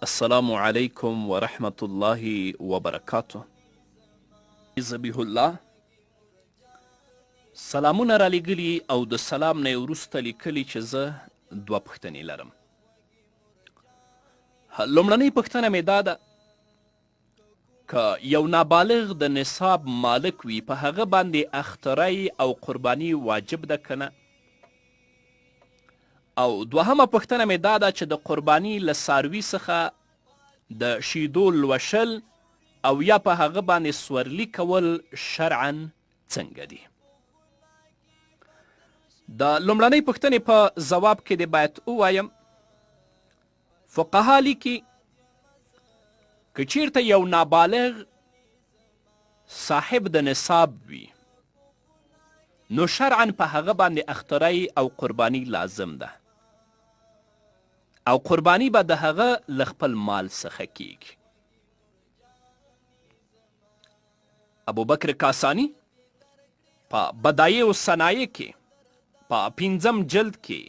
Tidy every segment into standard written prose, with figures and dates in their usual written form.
السلام علیکم ورحمت الله وبرکاته. ذبیح الله سلامونه را لیږلي او د سلام نه یې وروسته لیکلي چې زه دوه پوښتنې لرم. لومړنۍ پوښتنه مې دا ده که یو نابالغ د نصاب مالک وي په هغه باندې اختری او قرباني واجب ده که نه؟ او دوهمه پوښتنه مې دا ده چې د قرباني له څاروي څخه د شیدو لوشل او یا په هغه باندې سورلي کول شرعا څنګه دي؟ د لومړنۍ پوښتنې په ځواب کې دې باید ووایم فقها لیکي که چیرته یو نابالغ صاحب د نصاب وي نو شرعا په هغه باندې اختری او قرباني لازم ده او قرباني به د هغه له خپل مال څخه کیږي. ابوبکر کاسانی په بدایع الصنایع کې په 5م جلد کې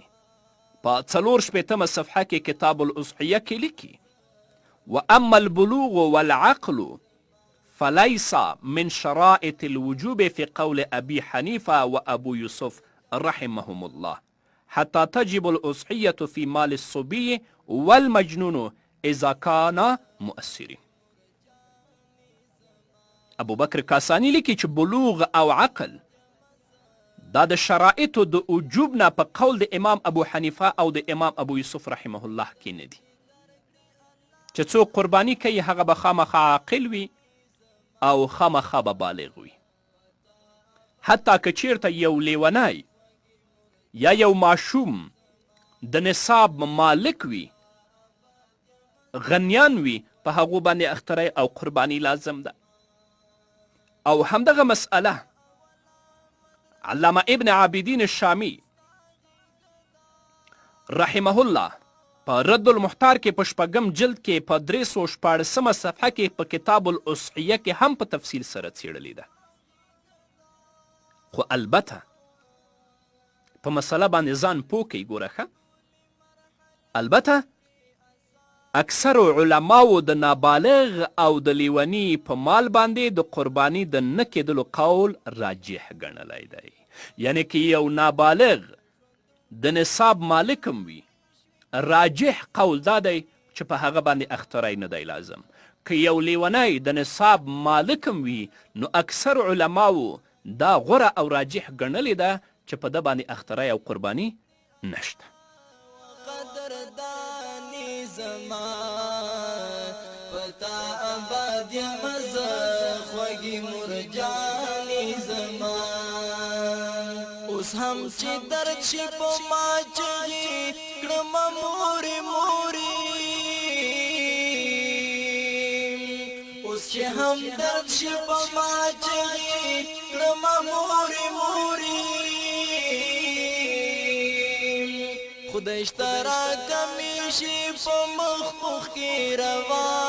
په 4 صفحه کې کتاب الاضحیه کې لیکي واما البلوغ والعقل فليس من شرائط الوجوب في قول ابي حنيفه وابو يوسف رحمهم الله حتى تجب الاضحيه في مال الصبي والمجنون اذا كان مؤثرين. ابو بکر کاسانی لیکي چې بلوغ او عقل دا د شرایطو د وجوب نه په قول د امام ابو حنیفه او د امام ابو یوسف رحمه الله کې نه دي. چې څوک قرباني کوي هغه به خامخا عاقل وي او خامخا به بالغ وي. حتی که چیرته یو لیونی یا یو ماشوم د نصاب مالک وي غنیان وي په هغو باندې اختری او قرباني لازم ده. او همدغه مسئله علامه ابن عابدین الشامی رحمه الله په رد المحتار کې په 6م جلد کې په 314 صفحه کې په کتاب الاضحیه کې هم په تفصیل سره څیړلې ده. خو البته په مسله باندې ځان پوه کوي. ګوره ښه البته اکثر علماو د نابالغ او د لیوني په مال باندې د قرباني د نه کېدلو قول راجح ګڼلی دی. یعنی که یو نابالغ د نصاب مالکم وي راجح قول دا دی چې په هغه باندې اختری نه دی لازم. که یو لیونی د نصاب مالکم وي نو اکثر علماو دا غوره او راجح ګڼلی ده چې په ده باندې اختری او قرباني نشته. پتا آباد مزه خوږی مرجانی زمان اوس هم چې درد شي په ما چغي کړم موري موري اوس چې هم درد شي په ما چغي کړم موري موري خدای اشترا کمی شي په مخ کې روا